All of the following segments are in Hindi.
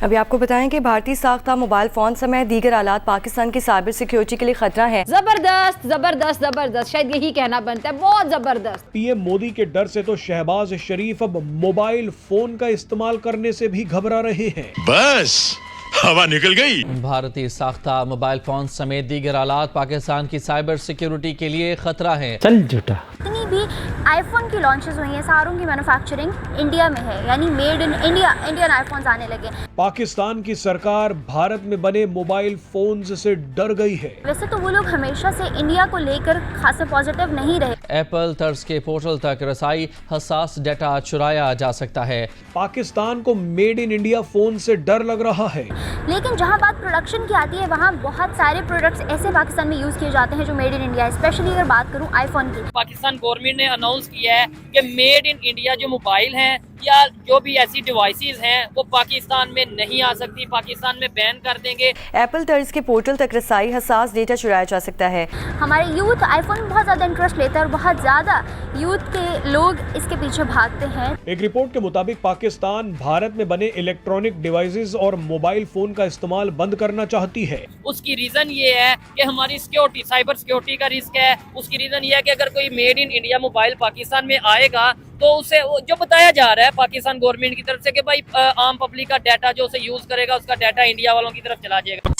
अभी आपको बताएं कि भारतीय साख्ता मोबाइल फ़ोन समेत दीगर आलात पाकिस्तान की साइबर सिक्योरिटी के लिए खतरा है। जबरदस्त जबरदस्त जबरदस्त, शायद यही कहना बनता है, बहुत जबरदस्त। पीएम मोदी के डर से तो शहबाज शरीफ अब मोबाइल फोन का इस्तेमाल करने से भी घबरा रहे हैं। बस हवा निकल गई। भारतीय साख्ता मोबाइल फोन समेत दीगर आलात पाकिस्तान की साइबर सिक्योरिटी के लिए खतरा है। चल झूठा। जितनी भी आईफोन की लॉन्चेस हुई हैं सारों की मैन्युफैक्चरिंग इंडिया में है, यानी made in India, Indian iPhones आने लगे। पाकिस्तान की सरकार भारत में बने मोबाइल फोन्स से डर गई है। वैसे तो वो लोग हमेशा से इंडिया को लेकर खासा पॉजिटिव नहीं रहे। एप्पल तर्ज के पोर्टल तक रसाई, हसास डाटा चुराया जा सकता है। पाकिस्तान को मेड इन इंडिया फोन से डर लग रहा है, लेकिन जहां बात प्रोडक्शन की आती है वहां बहुत सारे प्रोडक्ट्स ऐसे पाकिस्तान में यूज किए जाते हैं जो मेड इन इंडिया है। स्पेशली अगर बात करूं आईफोन की, पाकिस्तान गवर्नमेंट ने अनाउंस किया है कि मेड इन इंडिया जो मोबाइल हैं या जो भी ऐसी डिवाइसेस हैं वो पाकिस्तान में नहीं आ सकती, पाकिस्तान में बैन कर देंगे। एप्पल तर्ज के पोर्टल तक रसाई, हसास डेटा चुराया जा सकता है। हमारे यूथ आईफोन में बहुत ज्यादा इंटरेस्ट लेता है और बहुत ज्यादा यूथ के लोग इसके पीछे भागते हैं। एक रिपोर्ट के मुताबिक पाकिस्तान भारत में बने इलेक्ट्रॉनिक डिवाइसेस और मोबाइल फोन का इस्तेमाल बंद करना चाहती है। उसकी रीजन ये है कि हमारी सिक्योरिटी, साइबर सिक्योरिटी का रिस्क है। उसकी रीजन ये है कि अगर कोई made in India mobile Pakistan में आएगा तो उसे जो बताया जा रहा है पाकिस्तान गवर्नमेंट की तरफ से कि भाई आम पब्लिक का डाटा जो उसे यूज करेगा उसका डाटा इंडिया वालों की तरफ चला जाएगा।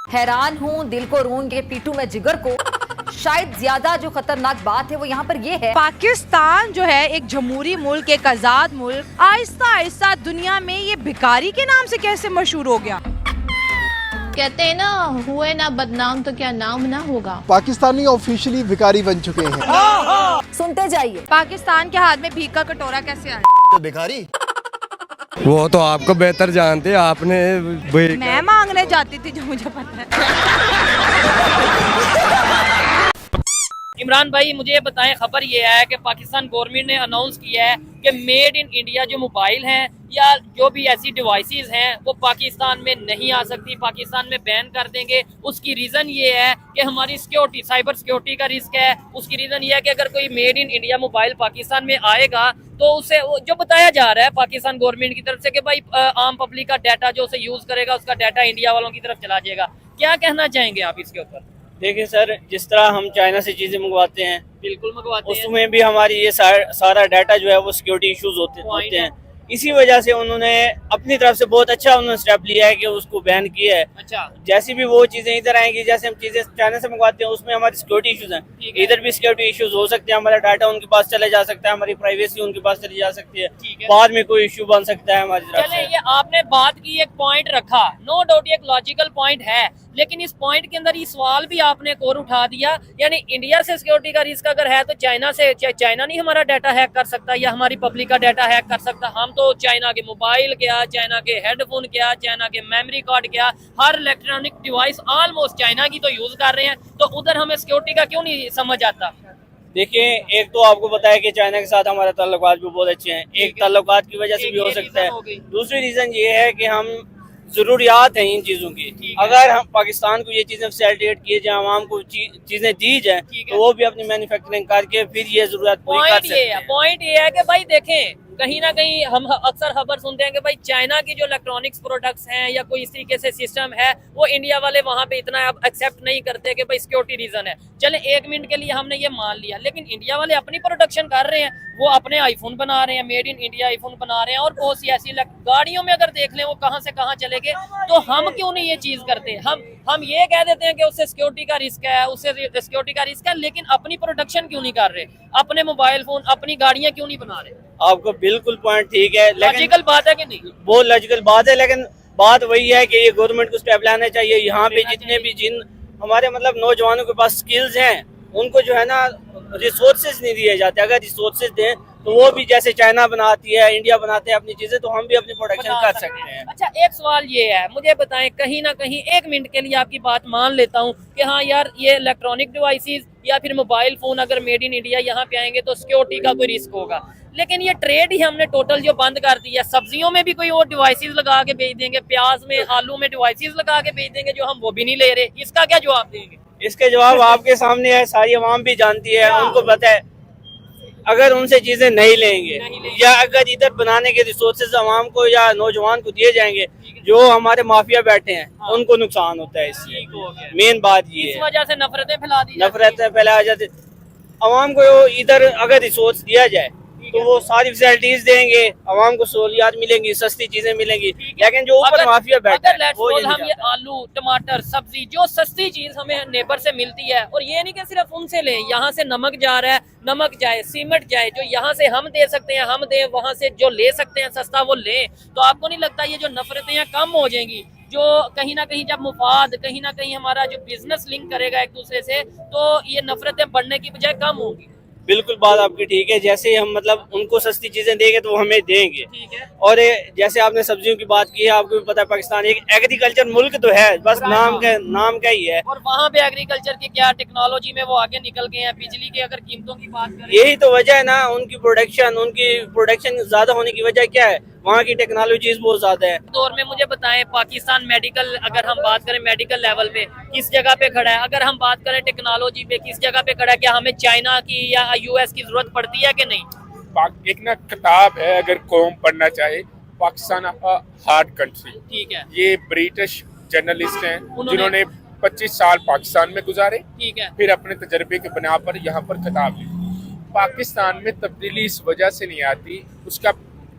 हैरान हूँ, दिल को रूंगे, पीटू में जिगर को। शायद ज्यादा जो खतरनाक बात है वो यहाँ पर ये है, पाकिस्तान जो है एक जमहूरी मुल्क, एक आजाद मुल्क, आहिस्ता आहिस्ता दुनिया में ये भिखारी के नाम से कैसे मशहूर हो गया। कहते हैं ना, हुए ना बदनाम तो क्या नाम ना होगा। पाकिस्तानी ऑफिशियली भिखारी बन चुके हैं। सुनते जाइए। पाकिस्तान के हाथ में भीख का कटोरा कैसे आया? तो भिखारी वो तो आपको बेहतर जानते हैं, आपने मैं मांगने जाती थी जो मुझे पता है। इमरान भाई मुझे बताएं, खबर ये है कि पाकिस्तान गवर्नमेंट ने अनाउंस किया है कि मेड इन इंडिया जो मोबाइल हैं या जो भी ऐसी डिवाइसेस हैं वो पाकिस्तान में नहीं आ सकती, पाकिस्तान में बैन कर देंगे। उसकी रीज़न ये है कि हमारी सिक्योरिटी, साइबर सिक्योरिटी का रिस्क है। उसकी रीज़न ये है कि अगर कोई made in India mobile Pakistan में आएगा तो उसे जो बताया जा रहा है पाकिस्तान गवर्नमेंट की तरफ से कि भाई आम पब्लिक का डाटा जो उसे यूज़ करेगा उसका डाटा इंडिया वालों की तरफ चला जाएगा। क्या कहना चाहेंगे आप इसके ऊपर? देखिए सर, जिस तरह हम चाइना से चीज़ें मंगवाते हैं, बिल्कुल मंगवाते हैं, उसमें भी हमारी ये सारा डाटा जो है वो सिक्योरिटी इश्यूज होते हैं। इसी वजह से उन्होंने अपनी तरफ से बहुत अच्छा उन्होंने स्टेप लिया है कि उसको बैन किया है। अच्छा, जैसी भी वो चीज़ें इधर आएंगी, जैसे हम चीज़ें चाइना से मंगवाते हैं उसमें हमारी सिक्योरिटी इश्यूज हैं, इधर भी सिक्योरिटी इश्यूज हो सकते हैं। हमारा डाटा उनके पास चले जा सकता है, हमारी प्राइवेसी उनके पास चली जा सकती है, बाद में कोई इश्यू बन सकता है हमारी तरफ से। ये आपने बात की, एक पॉइंट रखा, नो डाउट एक लॉजिकल पॉइंट है, लेकिन इस पॉइंट के अंदर ये सवाल भी आपने एक और उठा दिया, यानी इंडिया से सिक्योरिटी का रिस्क अगर है तो चाइना नहीं हमारा डाटा हैक कर सकता या हमारी पब्लिक का डाटा हैक कर सकता। हम तो चाइना के मोबाइल क्या, चाइना के हेडफोन क्या, चाइना के मेमोरी कार्ड क्या, हर इलेक्ट्रॉनिक डिवाइस ऑलमोस्ट चाइना की तो यूज कर रहे हैं, तो उधर हमें सिक्योरिटी का क्यों नहीं समझ आता? देखिए, एक तो आपको पता है कि चाइना के साथ हमारे ताल्लुकात भी बहुत अच्छे हैं, एक ताल्लुकात की वजह से भी हो सकता है। दूसरी रीजन ये है कि हम जरूरियात हैं इन चीज़ों की, अगर हम पाकिस्तान को ये चीज़ें फैसिलिटेट किए जाए, आवाम को चीज़ें दी जाए तो वो भी अपनी मैन्युफैक्चरिंग करके फिर ये जरूरत पूरी कर सकते हैं। पॉइंट ये है कि भाई देखें, कहीं ना कहीं हम अक्सर खबर सुनते हैं कि भाई चाइना की जो इलेक्ट्रॉनिक्स प्रोडक्ट्स हैं या कोई इस तरीके से सिस्टम है वो इंडिया वाले वहाँ पे इतना एक्सेप्ट नहीं करते कि भाई सिक्योरिटी रीजन है। चले एक मिनट के लिए हमने ये मान लिया, लेकिन इंडिया वाले अपनी प्रोडक्शन कर रहे हैं, वो अपने आईफोन बना रहे हैं, मेड इन इंडिया आईफोन बना रहे हैं, और बहुत सी ऐसी गाड़ियों में अगर देख लें वो कहाँ से कहाँ चले गए, तो हम क्यों नहीं ये चीज करते? हम ये कह देते हैं कि उससे सिक्योरिटी का रिस्क है, उससे सिक्योरिटी का रिस्क है, लेकिन अपनी प्रोडक्शन क्यों नहीं कर रहे? अपने मोबाइल फोन, अपनी गाड़ियां क्यों नहीं बना रहे? आपको बिल्कुल पॉइंट ठीक है, लॉजिकल बात है कि नहीं? वो लॉजिकल बात है, लेकिन बात वही है कि ये गवर्नमेंट को स्टेप लाना चाहिए। यहाँ पे जितने भी जिन हमारे मतलब नौजवानों के पास स्किल्स हैं उनको जो है ना रिसोर्सेज नहीं दिए जाते। अगर रिसोर्सेज दें तो वो भी जैसे चाइना बनाती है, इंडिया बनाते हैं अपनी चीजें, तो हम भी अपनी प्रोडक्शन कर सकते हैं। अच्छा, एक सवाल ये है, मुझे बताएं, कहीं ना कहीं एक मिनट के लिए आपकी बात मान लेता हूँ कि हाँ यार ये इलेक्ट्रॉनिक डिवाइसेस या फिर मोबाइल फोन अगर मेड इन इंडिया यहाँ पे आएंगे तो सिक्योरिटी का कोई रिस्क होगा, लेकिन ये ट्रेड ही हमने टोटल जो बंद कर दी है। सब्जियों में भी कोई और डिवाइसेस लगा के बेच देंगे, प्याज में, आलू में डिवाइसेस लगा के बेच देंगे जो हम वो भी नहीं ले रहे। इसका क्या जवाब देंगे? इसके जवाब आपके सामने है, सारी आवाम भी जानती है, उनको पता है। अगर उनसे चीजें नहीं लेंगे या अगर इधर बनाने के रिसोर्सेज आवाम को या नौजवान को दिए जाएंगे, जो हमारे माफिया बैठे हैं उनको नुकसान होता है। इससे मेन बात ये है, इस वजह से नफरतें फैला जाती। आवाम को इधर अगर रिसोर्स दिया जाए तो वो सारी फैसिलिटीज देंगे, आवाम को सहूलियात मिलेंगी, सस्ती चीजें मिलेंगी, लेकिन जो ऊपर माफिया बैठा है वो हम ये आलू टमाटर सब्जी जो सस्ती चीज हमें नेबर से मिलती है, और ये नहीं कि सिर्फ उनसे लें, यहाँ से नमक जा रहा है, नमक जाए, सीमेंट जाए, जो यहाँ से हम दे सकते हैं हम दें, वहाँ से जो ले सकते हैं सस्ता वो लें। तो आपको नहीं लगता ये जो नफरतें हैं कम हो जाएंगी? जो कहीं ना कहीं जब मुफाद कहीं ना कहीं हमारा जो बिजनेस लिंक करेगा एक दूसरे से, तो ये नफरतें बढ़ने की बजाय कम होंगी। बिल्कुल बात आपकी ठीक है। जैसे हम मतलब उनको सस्ती चीजें देंगे तो वो हमें देंगे, और जैसे आपने सब्जियों की बात की है, आपको भी पता है पाकिस्तान एक एग्रीकल्चर मुल्क तो है, बस नाम का ही है। और वहाँ पे एग्रीकल्चर की क्या टेक्नोलॉजी में वो आगे निकल गए हैं। बिजली की अगर कीमतों की बात करें, यही तो वजह है ना, उनकी प्रोडक्शन ज्यादा होने की वजह क्या है? वहाँ की टेक्नोलॉजीज बहुत ज्यादा है। दौर में मुझे बताएं पाकिस्तान मेडिकल, अगर हम बात करें मेडिकल लेवल पे किस जगह पे खड़ा है, अगर हम बात करें टेक्नोलॉजी पे किस जगह पे खड़ा है? क्या हमें चाइना की या यूएस की जरूरत पड़ती है कि नहीं? एक ना किताब है, अगर कौम पढ़ना चाहे, पाकिस्तान हार्ड कंट्री, ठीक है। ये ब्रिटिश जर्नलिस्ट हैं जिन्होंने 25 साल पाकिस्तान में गुजारे, ठीक है, फिर अपने तजर्बे के बना पर यहाँ पर किताब लिखी। पाकिस्तान में तब्दीली इस वजह से नहीं आती, उसका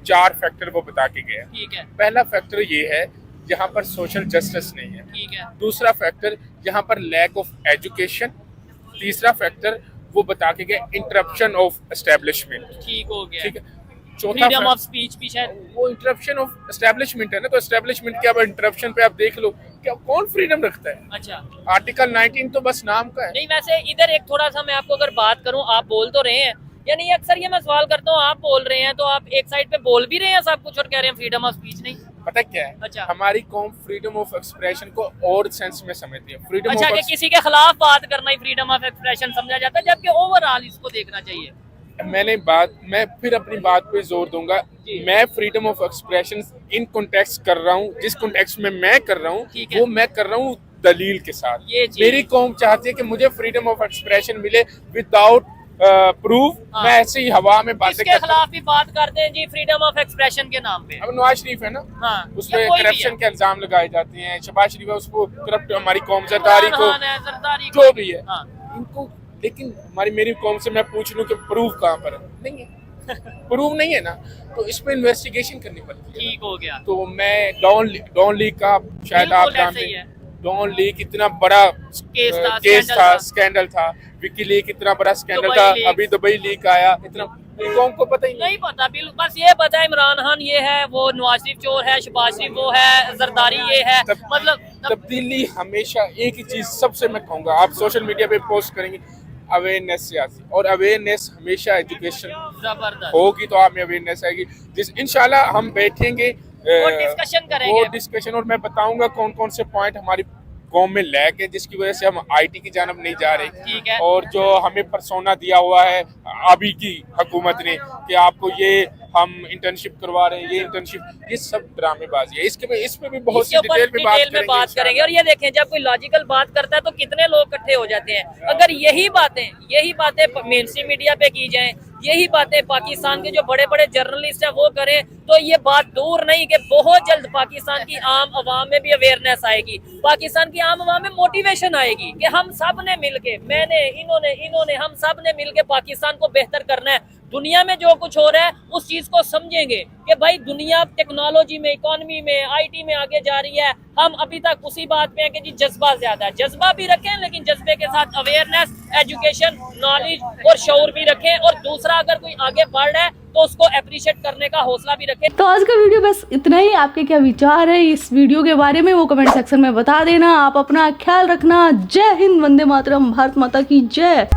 4 फैक्टर वो बता के गया। ठीक है। पहला फैक्टर ये है यहाँ पर सोशल जस्टिस नहीं है, ठीक है। दूसरा फैक्टर यहाँ पर लैक ऑफ एजुकेशन। तीसरा फैक्टर वो बता के गया इंटरप्शन ऑफ एस्टेब्लिशमेंट, ठीक हो गया, ठीक है। चौथा फ्रीडम ऑफ स्पीच भी शायद वो इंटरप्शन ऑफ एस्टेब्लिशमेंट है ना, तो एस्टेब्लिशमेंट के अब इंटरप्शन पे आप देख लो, क्या कौन फ्रीडम रखता है? अच्छा, आर्टिकल 19 तो बस नाम का है। नहीं, वैसे इधर एक थोड़ा सा मैं आपको अगर बात करूं, आप बोल तो रहे हैं, यानी अक्सर ये मैं सवाल करता हूँ, आप बोल रहे हैं तो आप एक साइड पे बोल भी रहे हैं सब कुछ और कह रहे हैं फ्रीडम ऑफ स्पीच नहीं। पता क्या है? अच्छा, हमारी कौम फ्रीडम ऑफ एक्सप्रेशन को और सेंस में समझती है। फ्रीडम अच्छा, कि किसी के खिलाफ बात करना ही फ्रीडम ऑफ एक्सप्रेशन समझा जाता है, जबकि ओवरऑल इसको देखना चाहिए। मैं फिर अपनी बात पे जोर दूंगा, मैं freedom of expression in context कर रहा हूँ, जिस कॉन्टेक्स्ट में मैं कर रहा हूँ वो मैं कर रहा हूँ दलील के साथ। मेरी कौम चाहती है कि मुझे फ्रीडम ऑफ एक्सप्रेशन मिले विदाउट प्रूफ। मैं ऐसे ही हवा में बातें के खिलाफ भी बात करते हैं जी फ्रीडम ऑफ एक्सप्रेशन के नाम पे। अब नवाज शरीफ है ना, हाँ, उसमें करप्शन के इल्जाम लगाए जाते हैं, शहबाज शरीफ है उसको करप्ट, हमारी कौम जरदारी को जो भी है इनको, लेकिन मेरी कौम से मैं पूछ लूं कि प्रूफ कहाँ पर है? नहीं है प्रूफ नहीं है ना, तो इस पे इन्वेस्टिगेशन करनी पड़ती है। ठीक हो गया। तो मैं डॉन लीग का शायद आप जानते हैं, डॉन लीग इतना बड़ा केस था, स्कैंडल था, विकी लीग इतना बड़ा स्कैंडल था, अभी दुबई लीग आया, इतना कौन को पता ही नहीं पता। बस ये पता है इमरान खान ये है, वो नवाज शरीफ चोर है, शहबाज शरीफ वो है, जरदारी ये है। मतलब तब्दीली हमेशा एक ही चीज सबसे मैं कहूँगा, आप सोशल मीडिया पे पोस्ट करेंगे अवेयरनेस से आती, और अवेयरनेस हमेशा एजुकेशन होगी तो आप में अवेयरनेस आएगी, जिस इंशाल्लाह हम बैठेंगे वो डिस्कशन करेंगे, वो डिस्कशन, और मैं बताऊंगा कौन कौन से पॉइंट हमारी कौम में लैक है जिसकी वजह से हम आईटी की जानब नहीं जा रहे। ठीक है। और जो हमें परसोना दिया हुआ है अभी की हुकूमत ने कि आपको ये हम इंटर्नशिप करवा रहे हैं, ये इंटर्नशिप, ये सब ड्रामेबाजी है। इस पे भी बहुत सी डिटेल में बात करेंगे। और ये देखें, जब कोई लॉजिकल बात करता है तो कितने लोग इकट्ठे हो जाते हैं। अगर यही बातें मेन स्ट्रीम मीडिया पे की जाएं, यही बातें पाकिस्तान के जो बड़े बड़े जर्नलिस्ट हैं वो करें, तो ये बात दूर नहीं कि बहुत जल्द पाकिस्तान की आम आवाम में भी अवेयरनेस आएगी, पाकिस्तान की आम आवाम में मोटिवेशन आएगी कि हम सब ने मिलके, मैंने, इन्होंने हम सब ने मिलके पाकिस्तान को बेहतर करना है। दुनिया में जो कुछ हो रहा है उस चीज को समझेंगे कि भाई दुनिया टेक्नोलॉजी में, इकोनॉमी में, आईटी में आगे जा रही है, हम अभी तक उसी बात पे हैं कि जी जज्बा ज्यादा है। जज्बा भी रखें लेकिन जज्बे के साथ अवेयरनेस, एजुकेशन, नॉलेज और शऊर भी रखें, और दूसरा अगर कोई आगे बढ़ रहा है तो उसको अप्रिशिएट करने का हौसला भी रखें। तो आज का वीडियो बस इतना ही। आपके क्या विचार है इस वीडियो के बारे में वो कमेंट सेक्शन में बता देना। आप अपना ख्याल रखना। जय हिंद, वंदे मातरम, भारत माता की जय।